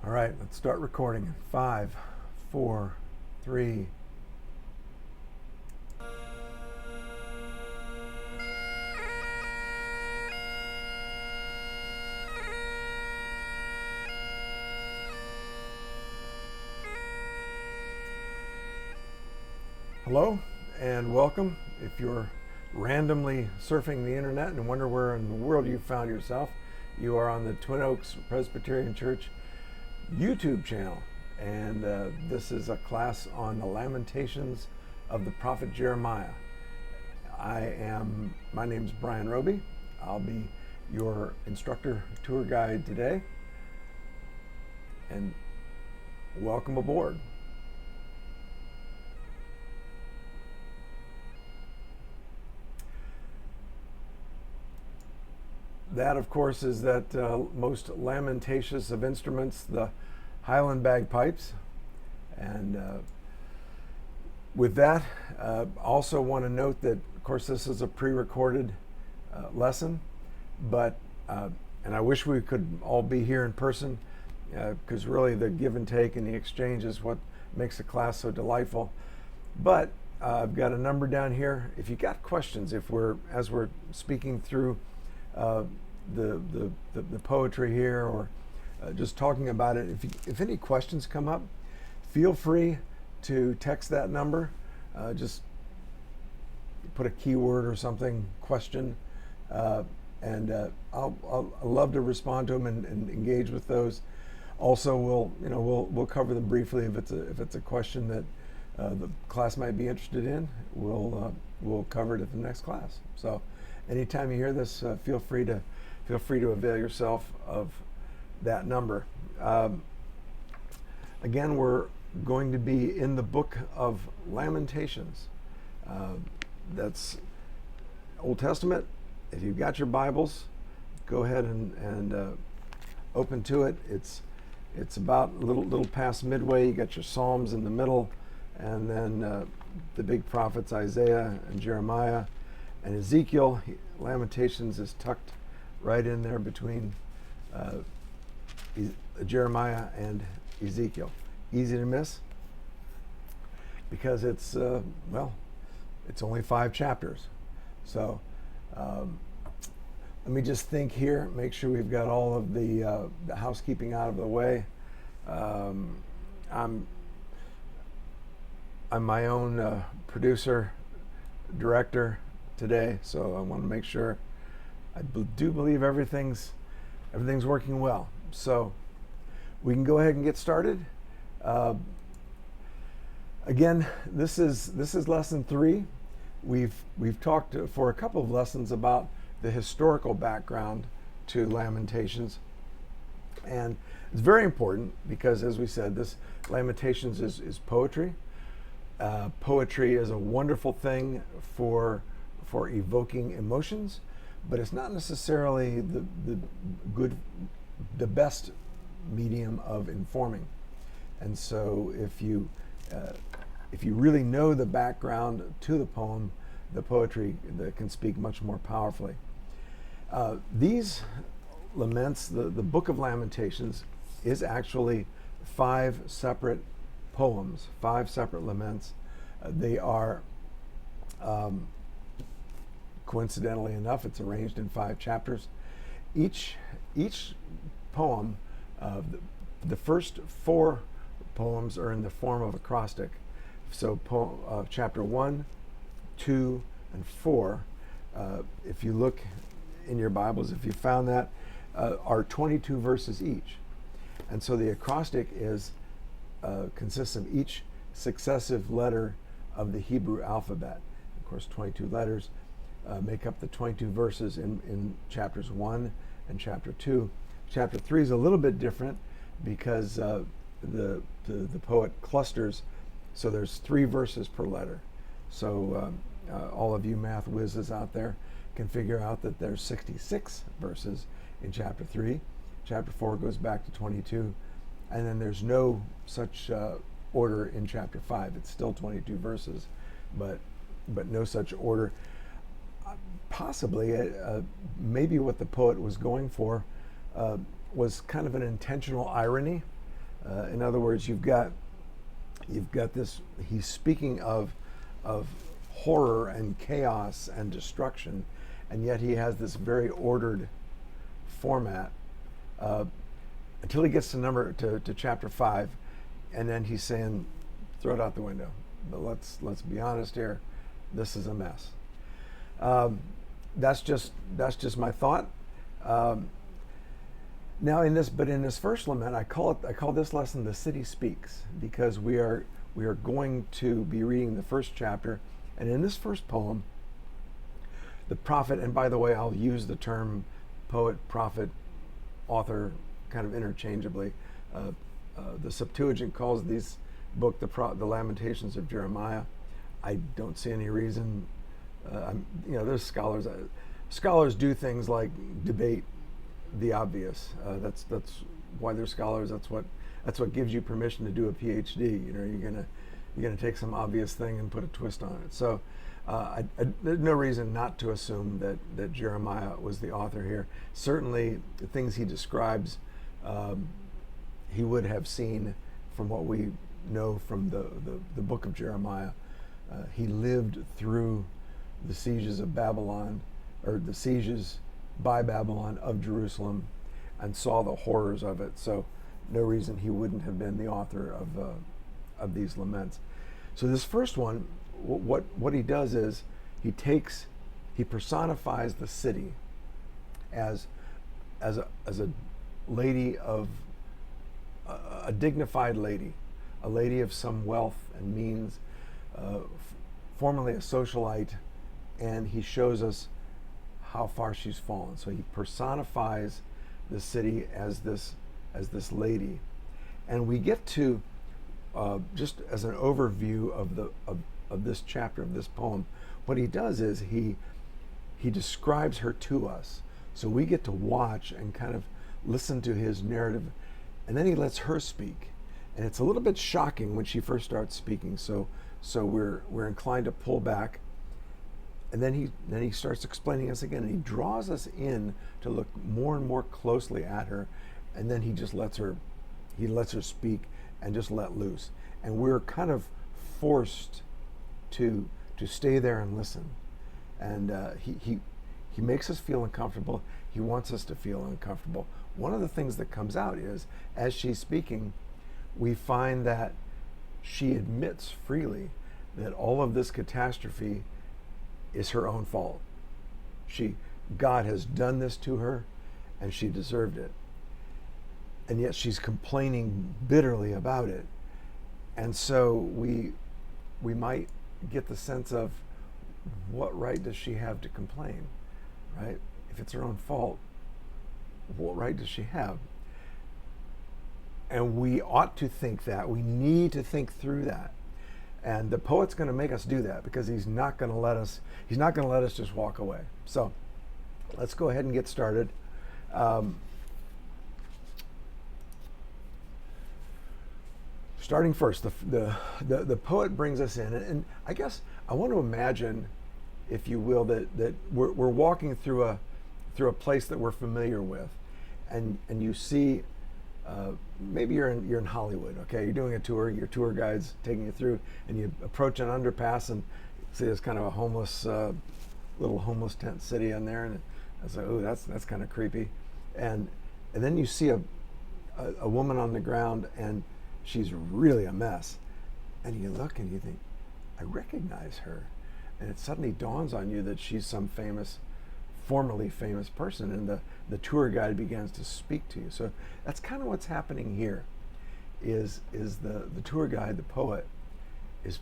All right, let's start recording in 5, 4, 3. Hello and welcome. If you're randomly surfing the internet and wonder where in the world you found yourself, you are on the Twin Oaks Presbyterian Church YouTube channel, and this is a class on the Lamentations of the prophet Jeremiah. My name's Brian Roby. I'll be your instructor tour guide today, and welcome aboard. That, of course, is that most lamentations of instruments, the Highland bagpipes. And with that, also want to note that, of course, this is a pre-recorded lesson, but, and I wish we could all be here in person, because really the give and take and the exchange is what makes the class so delightful. But I've got a number down here. If you got questions, as we're speaking through the poetry here, or just talking about it, if any questions come up, feel free to text that number. Just put a keyword or something, question, and I'll love to respond to them and engage with those. Also, we'll cover them briefly if it's a question that the class might be interested in. We'll cover it at the next class. So anytime you hear this, feel free to avail yourself of that number. Again, we're going to be in the book of Lamentations. That's Old Testament. If you've got your Bibles, go ahead and open to it. It's about a little past midway. You got your Psalms in the middle, and then the big prophets Isaiah and Jeremiah and Ezekiel. Lamentations is tucked right in there between Jeremiah and Ezekiel. Easy to miss because it's only 5 chapters. So let me just think here, make sure we've got all of the housekeeping out of the way. I'm my own producer, director today, so I want to make sure. I do believe everything's working well. So we can go ahead and get started. Again, this is lesson 3. We've talked for a couple of lessons about the historical background to Lamentations, and it's very important because, as we said, this Lamentations is poetry. Poetry is a wonderful thing for evoking emotions, but it's not necessarily the best medium of informing. And so if you really know the background to the poem, the poetry that can speak much more powerfully. These laments, the book of Lamentations, is actually 5 separate poems, 5 separate laments. They are coincidentally enough, it's arranged in 5 chapters. Each poem, the first 4 poems are in the form of acrostic. So chapter 1, 2, and 4, if you look in your Bibles, if you found that, are 22 verses each. And so the acrostic consists of each successive letter of the Hebrew alphabet. Of course, 22 letters make up the 22 verses in chapters 1 and chapter 2. Chapter 3 is a little bit different because the poet clusters, so there's 3 verses per letter. So all of you math whizzes out there can figure out that there's 66 verses in chapter 3. Chapter 4 goes back to 22, and then there's no such order in chapter 5. It's still 22 verses, but no such order. Possibly, maybe what the poet was going for was kind of an intentional irony In other words, you've got this. He's speaking of horror and chaos and destruction, and yet he has this very ordered format until he gets to chapter 5, and then he's saying, throw it out the window. But let's be honest here, this is a mess. That's just my thought. Now in this first lament, I call this lesson "The City Speaks," because we are going to be reading the first chapter, and in this first poem, the prophet, and by the way, I'll use the term poet, prophet, author kind of interchangeably. The Septuagint calls this book the Lamentations of Jeremiah. I don't see any reason. There's scholars do things like debate the obvious. That's why they're scholars. That's what gives you permission to do a PhD. You're gonna take some obvious thing and put a twist on it. So there's no reason not to assume that Jeremiah was the author here. Certainly, the things he describes, he would have seen from what we know from the book of Jeremiah. He lived through the sieges of Babylon, or the sieges by Babylon of Jerusalem, and saw the horrors of it. So no reason he wouldn't have been the author of these laments. So this first one, what he does is he personifies the city as a lady of a dignified lady, a lady of some wealth and means, formerly a socialite, and he shows us how far she's fallen. So he personifies the city as this lady, and we get to just as an overview of this chapter of this poem. What he does is he describes her to us, so we get to watch and kind of listen to his narrative, and then he lets her speak, and it's a little bit shocking when she first starts speaking. So we're inclined to pull back. And then he starts explaining us again, and he draws us in to look more and more closely at her, and then he lets her speak and just let loose. And we're kind of forced to stay there and listen. And he makes us feel uncomfortable. He wants us to feel uncomfortable. One of the things that comes out is, as she's speaking, we find that she admits freely that all of this catastrophe is her own fault. God has done this to her, and she deserved it. And yet she's complaining bitterly about it. And so we might get the sense of, what right does she have to complain, right? If it's her own fault, what right does she have? And we ought to think that. We need to think through that. And the poet's going to make us do that, because he's not going to let us just walk away. So let's go ahead and get started. Starting first, the poet brings us in, and I guess I want to imagine, if you will, that we're walking through a place that we're familiar with, and you see. Maybe you're in Hollywood, okay? You're doing a tour, your tour guide's taking you through, and you approach an underpass and see there's kind of a little homeless tent city in there, and I was like, oh, that's kind of creepy. And then you see a woman on the ground, and she's really a mess. And you look and you think, I recognize her. And it suddenly dawns on you that she's some formerly famous person, and the tour guide begins to speak to you. So that's kind of what's happening here. Is the tour guide, the poet, is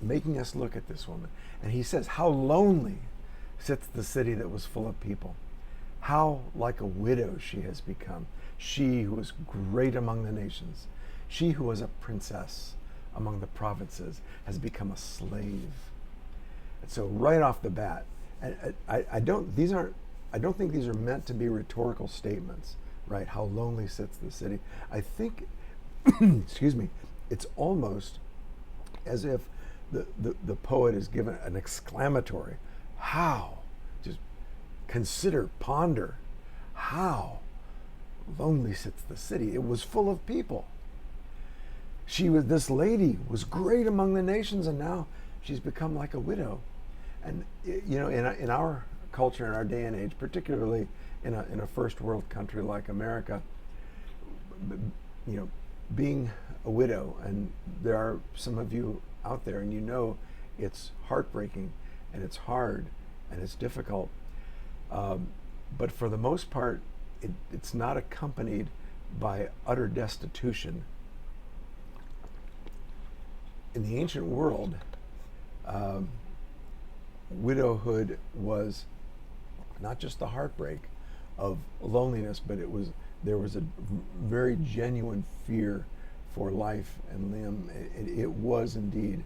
making us look at this woman, and he says, how lonely sits the city that was full of people. How like a widow she has become. She who was great among the nations, she who was a princess among the provinces, has become a slave. And so right off the bat, I don't think these are meant to be rhetorical statements, right? How lonely sits the city. I think, excuse me, it's almost as if the poet is given an exclamatory, how? Just consider, ponder, how lonely sits the city. It was full of people. This lady was great among the nations, and now she's become like a widow. And in our culture, in our day and age, particularly in a first world country like America, being a widow, and there are some of you out there, and it's heartbreaking, and it's hard, and it's difficult. But for the most part, it's not accompanied by utter destitution. In the ancient world, widowhood was not just the heartbreak of loneliness, but there was a very genuine fear for life and limb. It was indeed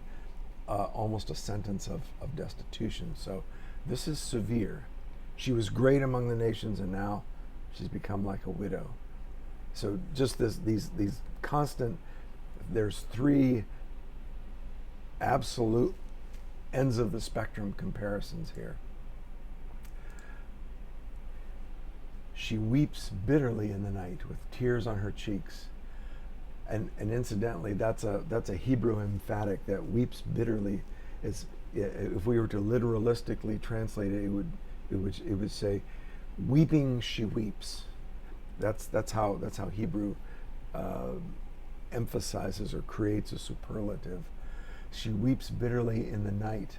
almost a sentence of destitution. So this is severe. She was great among the nations, and now she's become like a widow. So just these constant, there's three absolute ends of the spectrum comparisons here. She weeps bitterly in the night with tears on her cheeks. And incidentally, that's a Hebrew emphatic. That weeps bitterly is, if we were to literalistically translate it, it would say, weeping she weeps. That's how Hebrew emphasizes or creates a superlative. She weeps bitterly in the night,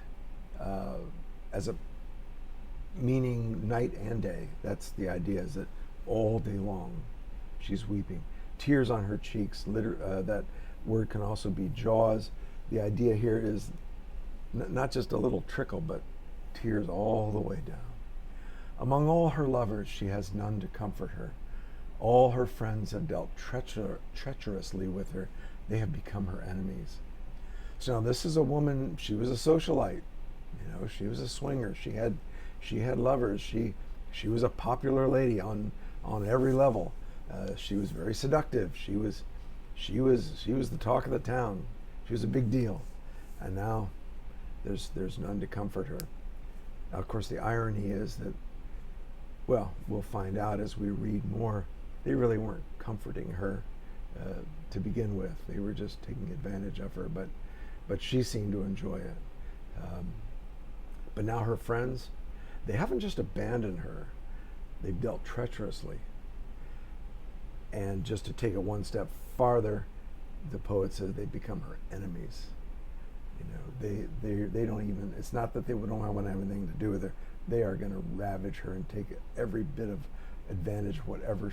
as a meaning night and day. That's the idea, is that all day long she's weeping. Tears on her cheeks. That word can also be jaws. The idea here is not just a little trickle, but tears all the way down. Among all her lovers, she has none to comfort her. All her friends have dealt treacherously with her. They have become her enemies. So now this is a woman. She was a socialite. She was a swinger. She had lovers. She was a popular lady on every level. She was very seductive. She was the talk of the town. She was a big deal, and now there's none to comfort her. Now, of course, the irony is that, well, we'll find out as we read more, they really weren't comforting her to begin with. They were just taking advantage of her, but she seemed to enjoy it. But now her friends, they haven't just abandoned her, they've dealt treacherously. And just to take it one step farther, the poet says they become her enemies. They don't even, it's not that they don't want anything to do with her. They are going to ravage her and take every bit of advantage, whatever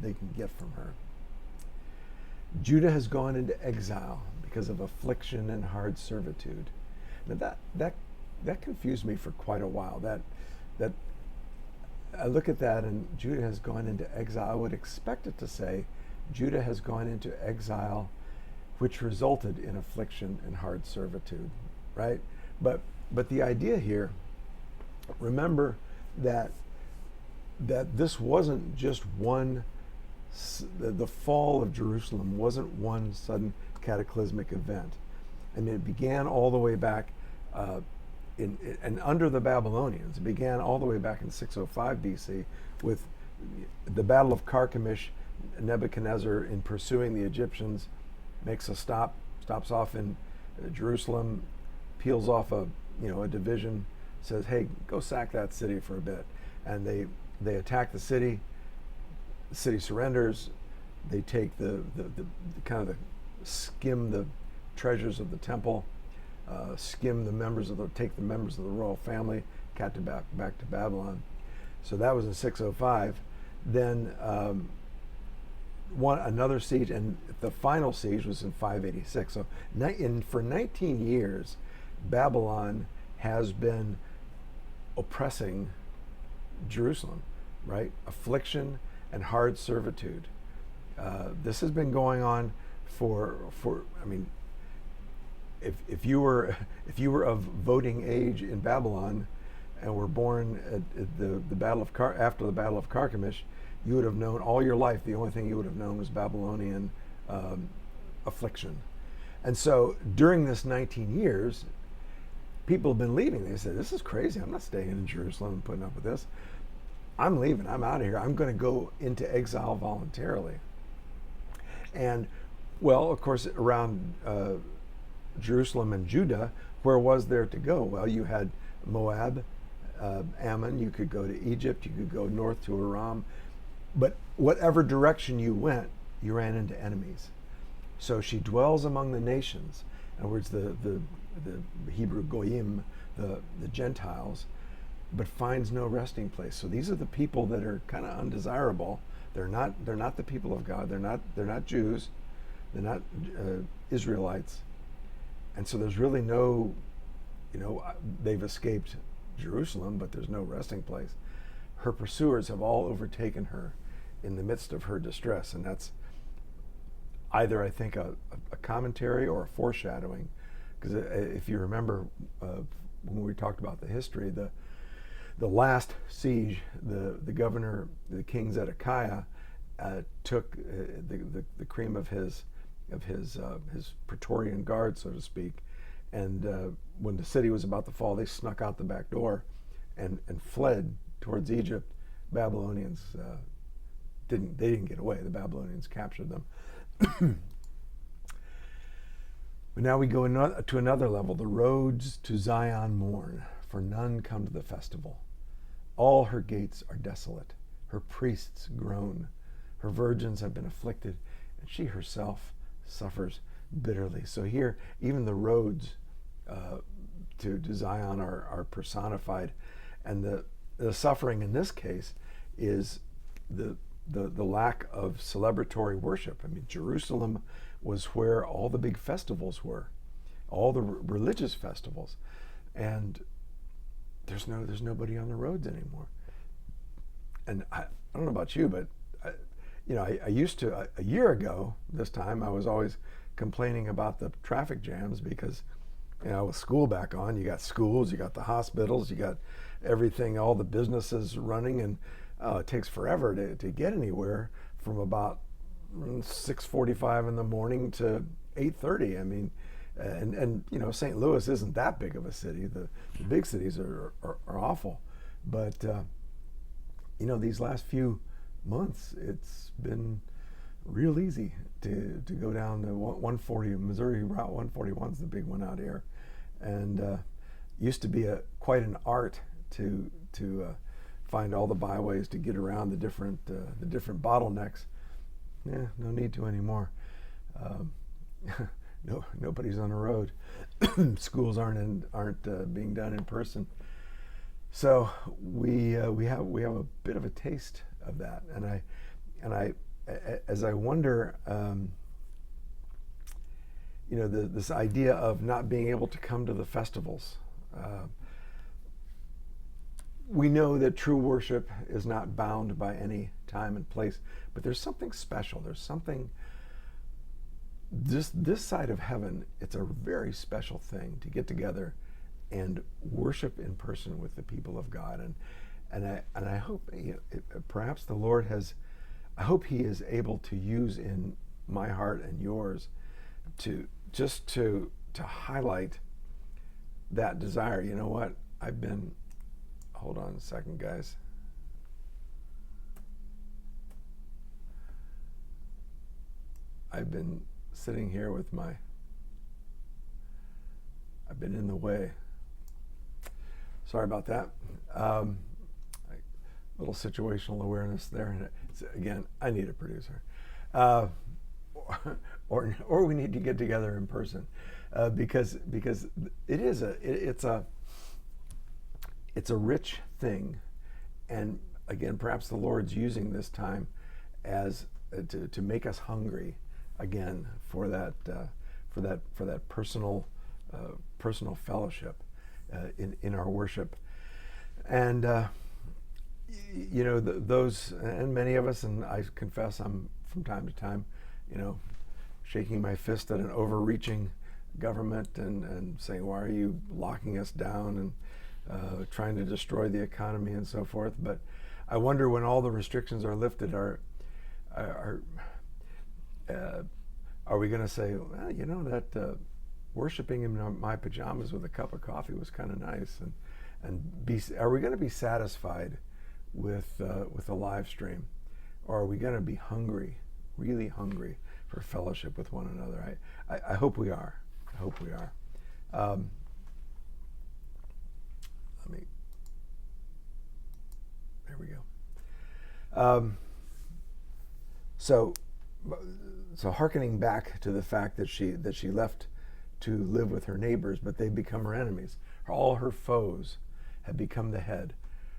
they can get from her. Judah has gone into exile because of affliction and hard servitude. Now that confused me for quite a while. That I look at that, and Judah has gone into exile. I would expect it to say Judah has gone into exile, which resulted in affliction and hard servitude, right? But the idea here, remember that this wasn't just one. The fall of Jerusalem wasn't one sudden cataclysmic event. I mean, it began all the way back and under the Babylonians. It began all the way back in 605 BC with the Battle of Carchemish. Nebuchadnezzar, in pursuing the Egyptians, makes a stops off in Jerusalem, peels off a division, says, "Hey, go sack that city for a bit," and they attack the city. The city surrenders. They take the skim the treasures of the temple, take the members of the royal family, back to Babylon. So that was in 605. Then another siege, and the final siege was in 586. So for 19 years, Babylon has been oppressing Jerusalem, right? Affliction and hard servitude. This has been going on for I mean, if you were of voting age in Babylon and were born at after the Battle of Carchemish, you would have known all your life. The only thing you would have known was Babylonian affliction. And so during this 19 years, people have been leaving. They said, "This is crazy. I'm not staying in Jerusalem and putting up with this. I'm leaving. I'm out of here. I'm going to go into exile voluntarily." And Well, of course, around Jerusalem and Judah, where was there to go? Well, you had Moab, Ammon, you could go to Egypt, you could go north to Aram, but whatever direction you went, you ran into enemies. So she dwells among the nations. In other words, the Hebrew goyim, the Gentiles, but finds no resting place. So these are the people that are kind of undesirable. They're not the people of God. They're not Jews. They're not Israelites. And so there's really no, they've escaped Jerusalem, but there's no resting place. Her pursuers have all overtaken her in the midst of her distress, and that's either, I think, a commentary or a foreshadowing. Because if you remember when we talked about the history, the last siege, the governor, the king Zedekiah, took the cream of his Praetorian guard, so to speak, and when the city was about to fall, they snuck out the back door and fled towards Egypt. Babylonians didn't get away. The Babylonians captured them. But now we go to another level. The roads to Zion mourn, for none come to the festival. All her gates are desolate. Her priests groan. Her virgins have been afflicted, and she herself suffers bitterly. So here, even the roads to Zion are personified, and the suffering in this case is the lack of celebratory worship. I mean, Jerusalem was where all the big festivals were, all the religious festivals, and there's nobody on the roads anymore. And I don't know about you, but I used to, a year ago this time, I was always complaining about the traffic jams because, with school back on, you got schools, you got the hospitals, you got everything, all the businesses running, and it takes forever to get anywhere from about 6:45 in the morning to 8:30. I mean, and St. Louis isn't that big of a city. The big cities are awful, but these last few months, it's been real easy to go down the 140, Missouri Route 141 is the big one out here, and used to be quite an art to find all the byways to get around the different bottlenecks. Yeah, no need to anymore. Nobody's on the road. Schools aren't being done in person. So we have a bit of a taste of that, and I as I wonder, this idea of not being able to come to the festivals. We know that true worship is not bound by any time and place, but there's something special. There's something, this side of heaven, it's a very special thing to get together and worship in person with the people of God. And I hope, perhaps the Lord I hope He is able to use in my heart and yours to highlight that desire. You know what? Hold on a second, guys. I've been sitting here with I've been in the way. Sorry about that. Little situational awareness there. And again, I need a producer. Or we need to get together in person, because it's a rich thing, and again, perhaps the Lord's using this time as to make us hungry again for that personal fellowship in our worship, and those, and many of us, and I confess I'm from time to time, shaking my fist at an overreaching government and saying, why are you locking us down, and trying to destroy the economy and so forth. But I wonder, when all the restrictions are lifted, are we going to say, well, that worshiping in my pajamas with a cup of coffee was kind of nice, and are we going to be satisfied with a live stream, or are we going to be hungry really hungry for fellowship with one another. I hope we are. I hope we are. There we go. So hearkening back to the fact that she left to live with her neighbors, but they've become her enemies. All her foes have become the head.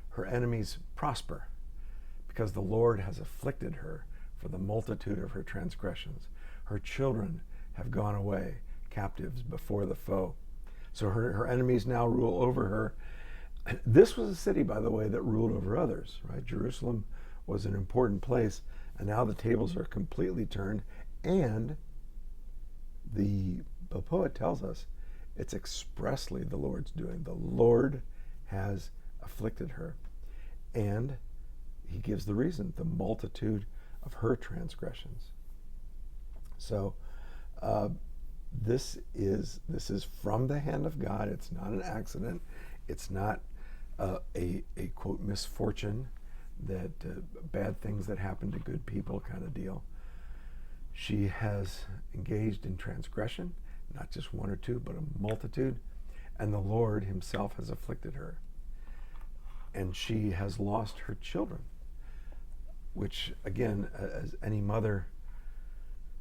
Her enemies prosper because the Lord has afflicted her for the multitude of her transgressions. Her children have gone away captives before the foe. So her enemies now rule over her. This was a city, by the way, that ruled over others, right? Jerusalem was an important place, and now the tables are completely turned, and the poet tells us it's expressly the Lord's doing. The Lord has afflicted her, and he gives the reason, the multitude of her transgressions. So this is from the hand of God. It's not an accident. It's not a quote misfortune, that bad things that happen to good people kind of deal. She has engaged in transgression, not just one or two, but a multitude, and the Lord himself has afflicted her. And she has lost her children, which again, as any mother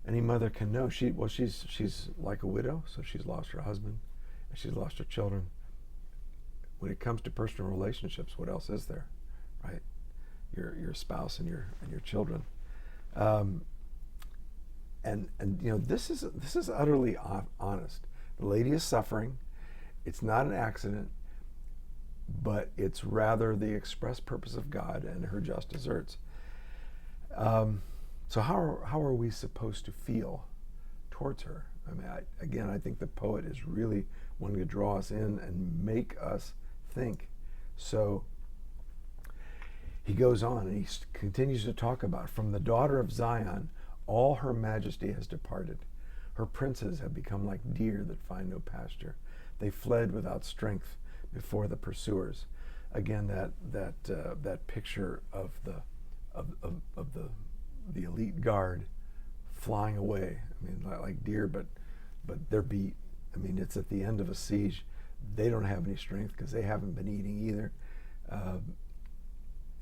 can know, she's like a widow, so she's lost her husband, and she's lost her children. When it comes to personal relationships, what else is there, right? Your spouse and your children, and you know, this is utterly honest. The lady is suffering. It's not an accident, but it's rather the express purpose of God and her just deserts. So how are we supposed to feel towards her? I mean, I think the poet is really wanting to draw us in and make us think. So he goes on and he continues to talk about, from the daughter of Zion, all her majesty has departed. Her princes have become like deer that find no pasture. They fled without strength before the pursuers. Again, that picture of the elite guard flying away. I mean, like deer, but they're beat. I mean, it's at the end of a siege. They don't have any strength because they haven't been eating either.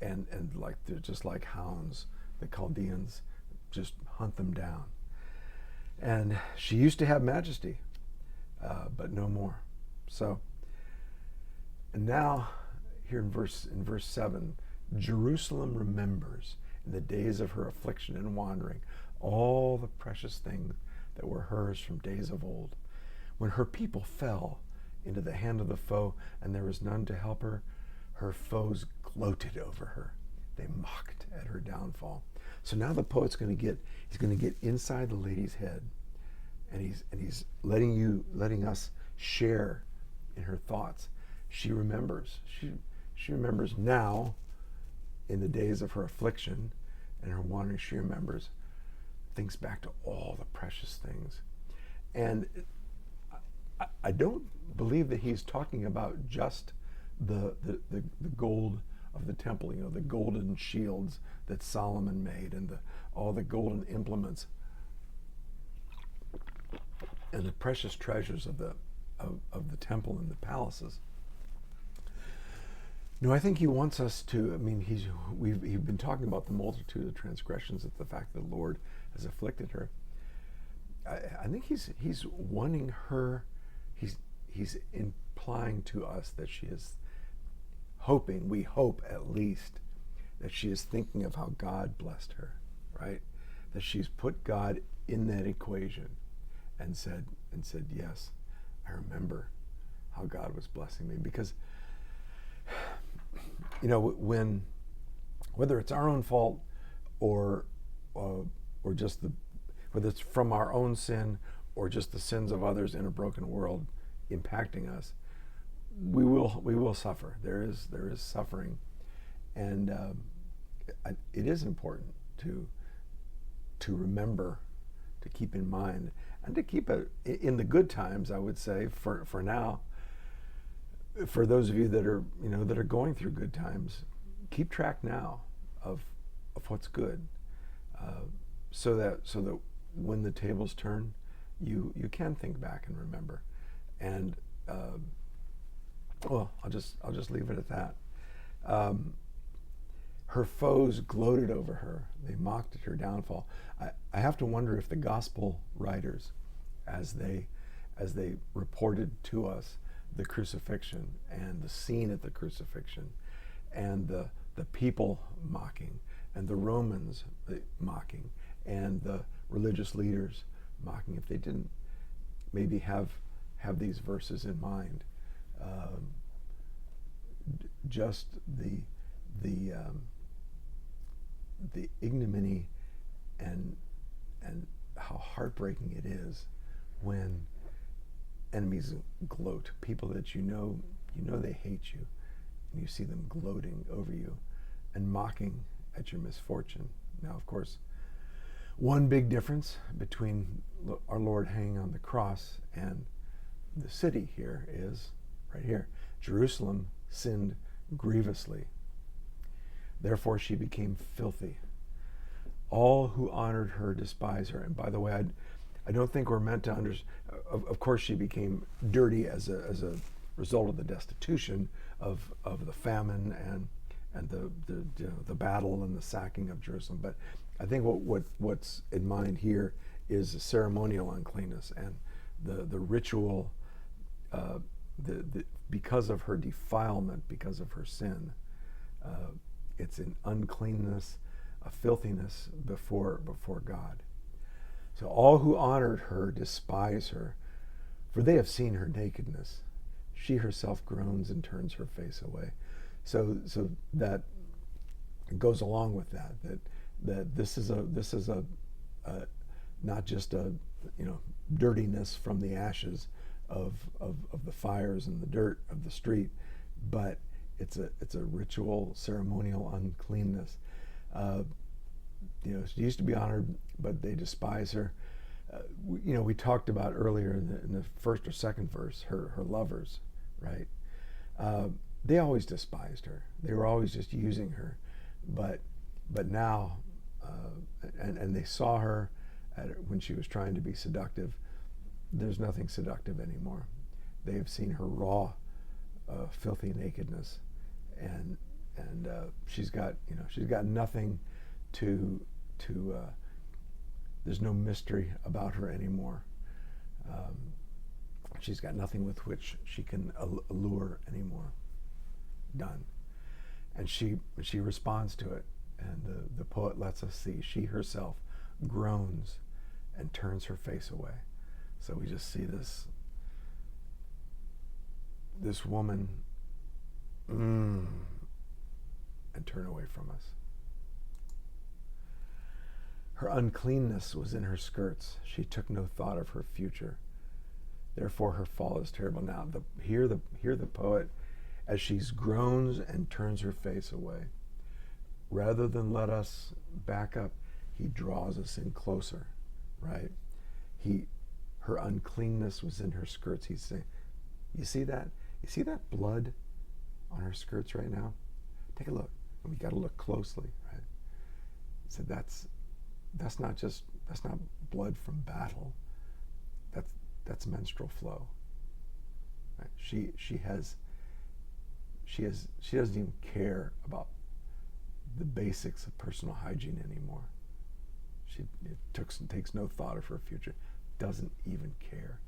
And like they're just like hounds. The Chaldeans just hunt them down. And she used to have majesty, but no more. So, and now here in verse 7, Jerusalem remembers in the days of her affliction and wandering all the precious things that were hers from days of old, when her people fell into the hand of the foe and there was none to help her. Her foes gloated over her. They mocked at her downfall. So now the poet's going to get inside the lady's head, and he's letting us share in her thoughts. She remembers. She remembers now, in the days of her affliction and her wandering. She remembers, thinks back to all the precious things, and I don't believe that he's talking about just the gold of the temple, you know, the golden shields that Solomon made, and all the golden implements and the precious treasures of the temple and the palaces. No, I think he wants us to. I mean, we've been talking about the multitude of transgressions, at the fact that the Lord has afflicted her. I think he's wanting her. He's implying to us that she is hoping, we hope at least, that she is thinking of how God blessed her, right? That she's put God in that equation and said, yes, I remember how God was blessing me. Because, you know, whether it's our own fault or just whether it's from our own sin or just the sins of others in a broken world impacting us, we will suffer. There is suffering, and it is important to remember, to keep in mind, and to keep it in the good times. I would say for now, for those of you that are going through good times, keep track now of what's good. so that when the tables turn, you can think back and remember. And well, I'll just leave it at that. Her foes gloated over her. They mocked at her downfall. I have to wonder if the gospel writers, as they reported to us the crucifixion and the scene at the crucifixion and the people mocking and the Romans mocking and the religious leaders mocking, if they didn't maybe have these verses in mind, just the ignominy and how heartbreaking it is when enemies gloat, people that you know they hate you, and you see them gloating over you and mocking at your misfortune. Now, of course, one big difference between our Lord hanging on the cross and the city here is right here. Jerusalem sinned grievously. Therefore she became filthy. All who honored her despise her. And by the way, I don't think we're meant to understand. Of course, she became dirty as a result of the destitution of the famine and the battle and the sacking of Jerusalem. But I think what's in mind here is the ceremonial uncleanness and the ritual. Because of her defilement, because of her sin, it's an uncleanness, a filthiness before God. So all who honored her despise her, for they have seen her nakedness. She herself groans and turns her face away. So that goes along with that this is a not just a dirtiness from the ashes of the fires and the dirt of the street, but it's a ritual, ceremonial uncleanness. She used to be honored, but they despise her. We talked about earlier in the first or second verse, her lovers, right? They always despised her. They were always just using her, but now, and they saw her when she was trying to be seductive. There's nothing seductive anymore. They have seen her raw, filthy nakedness, and she's got nothing to there's no mystery about her anymore. She's got nothing with which she can allure anymore. Done. And she responds to it, and the poet lets us see she herself groans and turns her face away. So we just see this woman and turn away from us. Her uncleanness was in her skirts. She took no thought of her future. Therefore her fall is terrible. Now hear the poet as she groans and turns her face away. Rather than let us back up, he draws us in closer, right? Her uncleanness was in her skirts. He's saying, you see that? You see that blood on her skirts right now? Take a look. And we got to look closely, right? He said that's not blood from battle. That's menstrual flow. Right? She doesn't even care about the basics of personal hygiene anymore. She takes no thought of her future. Doesn't even care.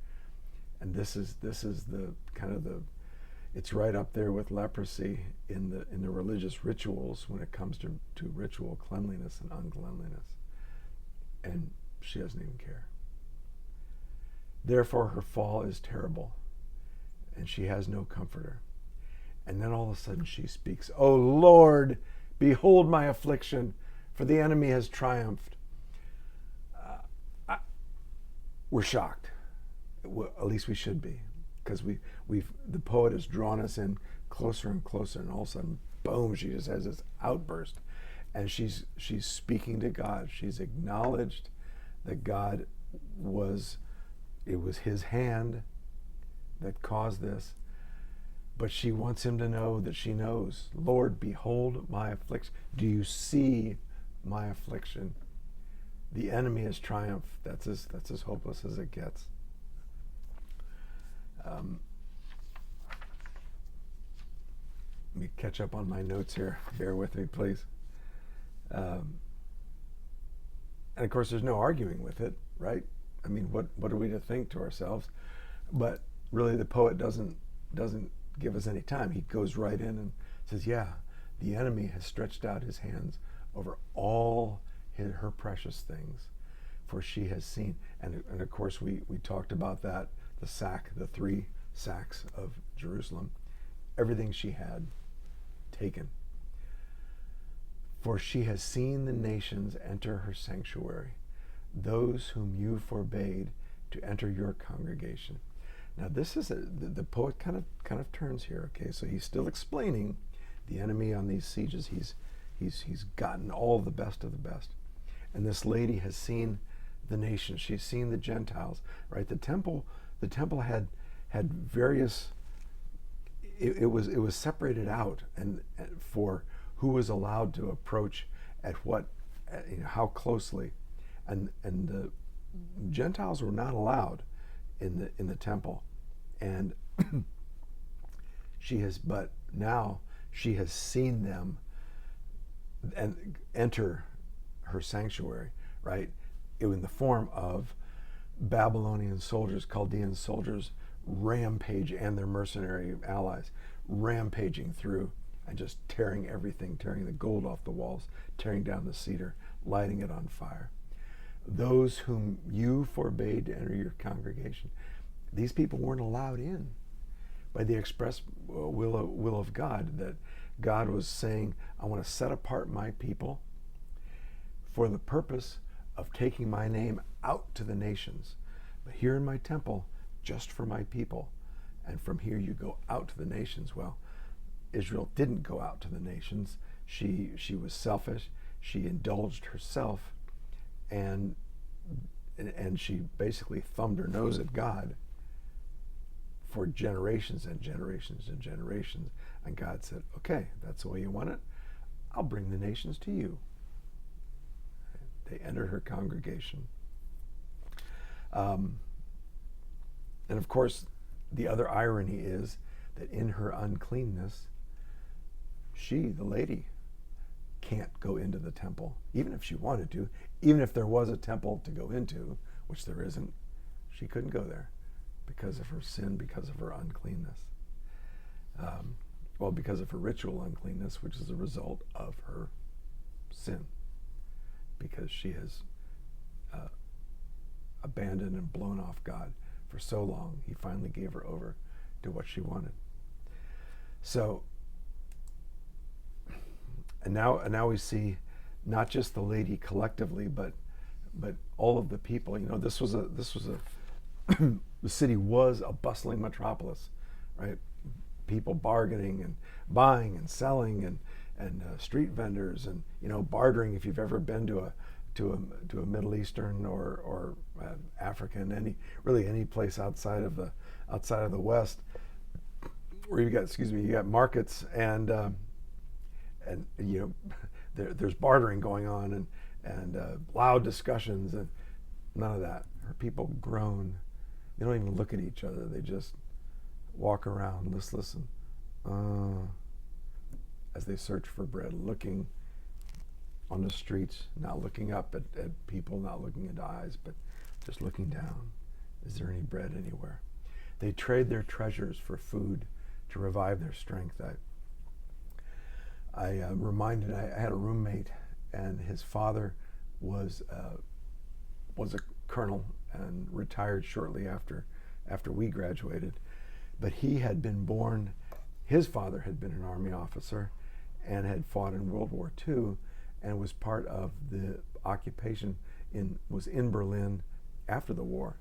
And this is the kind of it's right up there with leprosy in the religious rituals when it comes to ritual cleanliness and uncleanliness. And she doesn't even care. Therefore her fall is terrible, and she has no comforter. And then all of a sudden she speaks, "O Lord, behold my affliction, for the enemy has triumphed." We're shocked. Well, at least we should be, because the poet has drawn us in closer and closer, and all of a sudden, boom, she just has this outburst, and she's speaking to God. She's acknowledged that God was his hand that caused this, but she wants him to know that she knows. Lord, behold my affliction. Do you see my affliction? The enemy has triumphed. That's as hopeless as it gets. Let me catch up on my notes here. Bear with me, please. And of course, there's no arguing with it, right? I mean, what are we to think to ourselves? But really, the poet doesn't give us any time. He goes right in and says, yeah, the enemy has stretched out his hands over all her precious things, for she has seen. And of course, we talked about that, the 3 sacks of Jerusalem, everything she had taken. For she has seen the nations enter her sanctuary, those whom you forbade to enter your congregation. Now this is the poet kind of turns here. Okay, so he's still explaining the enemy on these sieges. He's gotten all the best of the best, and this lady has seen the nations. She's seen the Gentiles. Right, the temple had various. It was separated out and for who was allowed to approach at what, how closely, and the Gentiles were not allowed in the temple, and but now she has seen them and enter her sanctuary, right, in the form of Babylonian soldiers, Chaldean soldiers, rampage, and their mercenary allies rampaging through and just tearing everything, tearing the gold off the walls, tearing down the cedar, lighting it on fire. Those whom you forbade to enter your congregation, these people weren't allowed in by the express will of God, that God was saying, I want to set apart my people for the purpose of taking my name out to the nations. But here in my temple, just for my people. And from here you go out to the nations. Well, Israel didn't go out to the nations. She was selfish. She indulged herself, and she basically thumbed her nose at God for generations and generations and generations. And God said, okay, that's the way you want it. I'll bring the nations to you. They entered her congregation. And of course, the other irony is that in her uncleanness, she, the lady, can't go into the temple, even if she wanted to. Even if there was a temple to go into, which there isn't, she couldn't go there because of her sin, because of her uncleanness. Because of her ritual uncleanness, which is a result of her sin, because she has abandoned and blown off God for so long. He finally gave her over to what she wanted. So, and now we see not just the lady collectively, but all of the people. This was a the city was a bustling metropolis, right? People bargaining and buying and selling, and street vendors, and bartering. If you've ever been to a Middle Eastern or African, any place outside of the West, where you got markets, and there's bartering going on, and loud discussions, and none of that. Her people groan. They don't even look at each other. They just walk around listless and as they search for bread, looking on the streets, not looking up at people, not looking into eyes, but just looking down. Is there any bread anywhere? They trade their treasures for food to revive their strength. I had a roommate, and his father was a colonel and retired shortly after we graduated. But he had been born, his father had been an army officer and had fought in World War II and was part of the occupation was in Berlin after the war.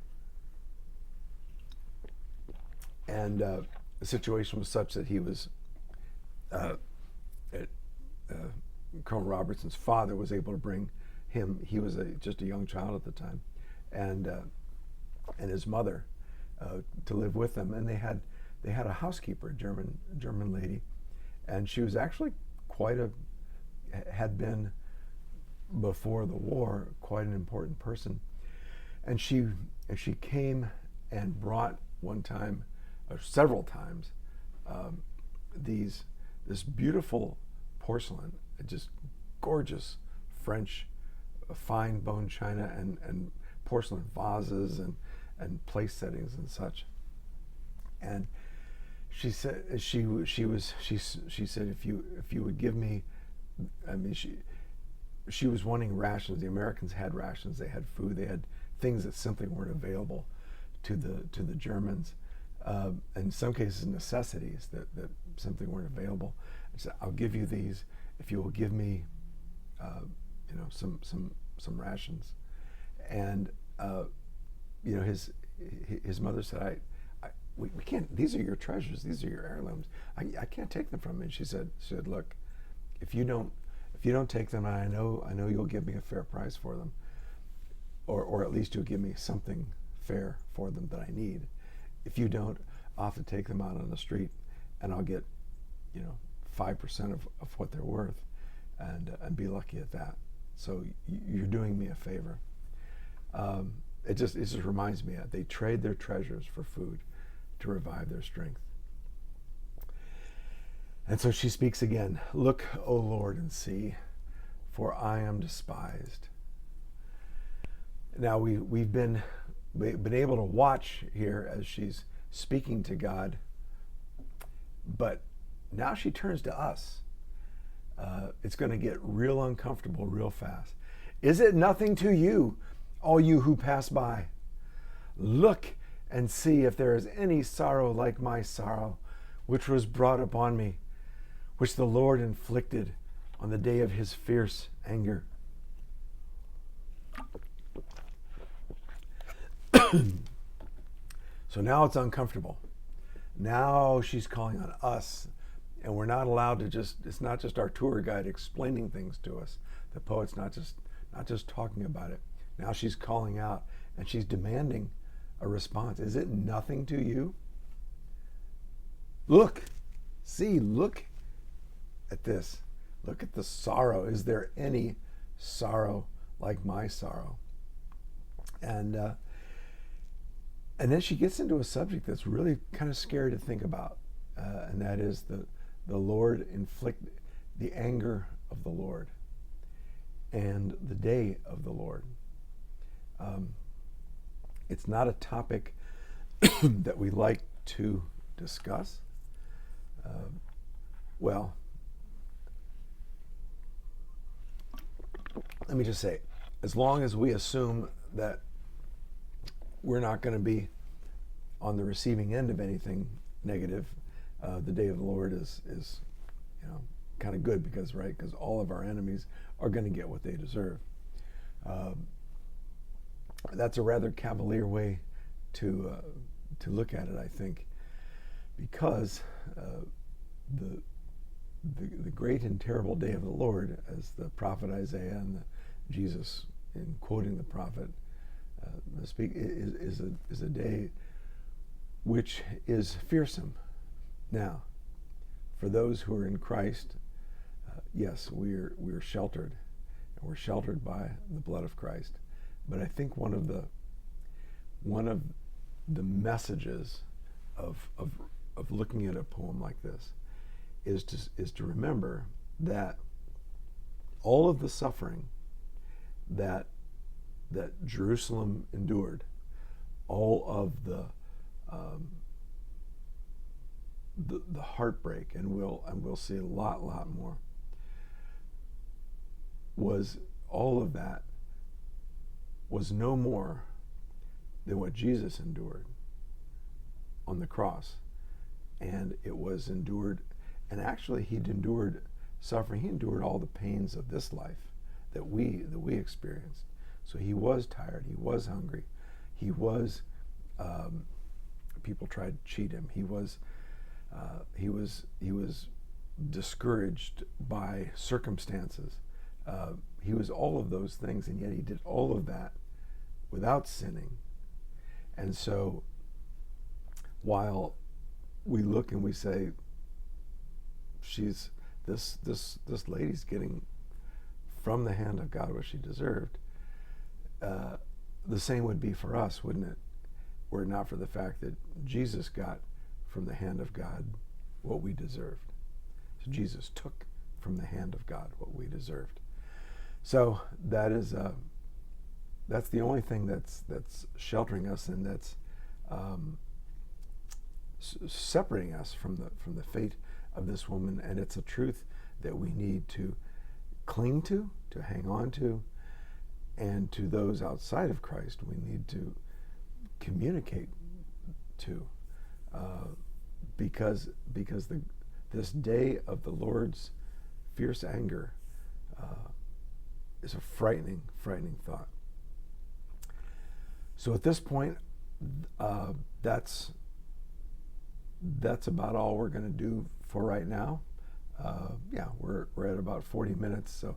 And the situation was such that he was, Colonel Robertson's father was able to bring him, he was just a young child at the time, and his mother to live with them. And they had a housekeeper, a German lady, and she was actually had been before the war, quite an important person. And she came and brought one time, or several times, this beautiful porcelain, just gorgeous French fine bone china and porcelain vases and place settings and such. And she said she said if you would give me, I mean she was wanting rations. The Americans had rations. They had food. They had things that simply weren't available to the Germans. In some cases, necessities that simply weren't available. I said, I'll give you these if you will give me, some rations. And his mother said, we can't. These are your treasures. These are your heirlooms. I can't take them from you. And she said, look, if you don't take them, I know you'll give me a fair price for them, or at least you'll give me something fair for them that I need. If you don't, I'll have to take them out on the street, and I'll get 5% of what they're worth, and be lucky at that. So you're doing me a favor. It just reminds me that they trade their treasures for food to revive their strength. And so she speaks again. Look, O Lord, and see, for I am despised. Now we've been able to watch here as she's speaking to God, but now she turns to us. It's going to get real uncomfortable real fast. Is it nothing to you, all you who pass by? Look and see if there is any sorrow like my sorrow, which was brought upon me, which the Lord inflicted on the day of his fierce anger. So now it's uncomfortable. Now she's calling on us, and we're not allowed to it's not just our tour guide explaining things to us. The poet's not just talking about it. Now she's calling out, and she's demanding a response. Is it nothing to you? Look at this. Look at the sorrow. Is there any sorrow like my sorrow? And then she gets into a subject that's really kind of scary to think about, and that is the Lord inflict the anger of the Lord and the day of the Lord. It's not a topic that we like to discuss. Well, let me just say, as long as we assume that we're not going to be on the receiving end of anything negative, the day of the Lord is kind of good, because all of our enemies are going to get what they deserve. That's a rather cavalier way to look at it, I think, because the great and terrible day of the Lord, as the prophet Isaiah and Jesus, in quoting the prophet, speak, is a day which is fearsome. Now, for those who are in Christ, yes, we're sheltered, and we're sheltered by the blood of Christ. But I think one of the messages of looking at a poem like this is to remember that all of the suffering that Jerusalem endured, all of the heartbreak, and we'll see a lot more, was all of that was no more than what Jesus endured on the cross. And it was endured, and actually he'd endured suffering. He endured all the pains of this life that we experienced. So he was tired, he was hungry, he was people tried to cheat him. He was discouraged by circumstances. He was all of those things, and yet he did all of that without sinning. And so while we look and we say, this lady's getting from the hand of God what she deserved, the same would be for us, wouldn't it? Were it not for the fact that Jesus got from the hand of God what we deserved. So Jesus took from the hand of God what we deserved. So that's the only thing that's sheltering us, and that's separating us from the fate of this woman. And it's a truth that we need to cling to hang on to, and to those outside of Christ we need to communicate to, because this day of the Lord's fierce anger is a frightening thought. So at this point, that's about all we're going to do for right now. We're at about 40 minutes, so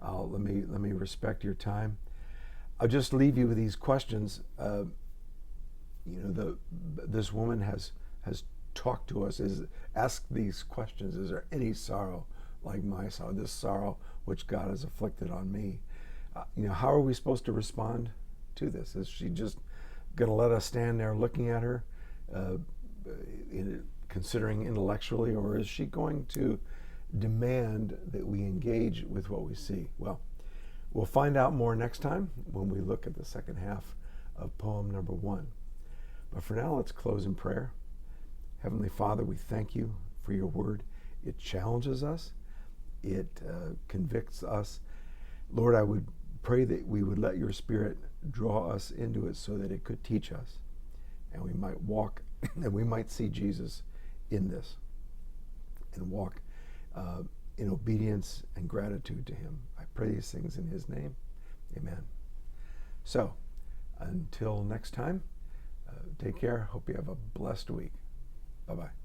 let me respect your time. I'll just leave you with these questions. This woman has talked to us, asked these questions. Is there any sorrow like my sorrow, this sorrow which God has afflicted on me? How are we supposed to respond to this? Is she just going to let us stand there looking at her, considering intellectually, or is she going to demand that we engage with what we see? Well, we'll find out more next time when we look at the second half of poem number 1. But for now, let's close in prayer. Heavenly Father, we thank you for your word. It challenges us. It convicts us. Lord, I would pray that we would let your Spirit draw us into it so that it could teach us, and we might walk, and we might see Jesus in this, and walk in obedience and gratitude to him. I pray these things in his name. Amen. So, until next time, take care. Hope you have a blessed week. Bye-bye.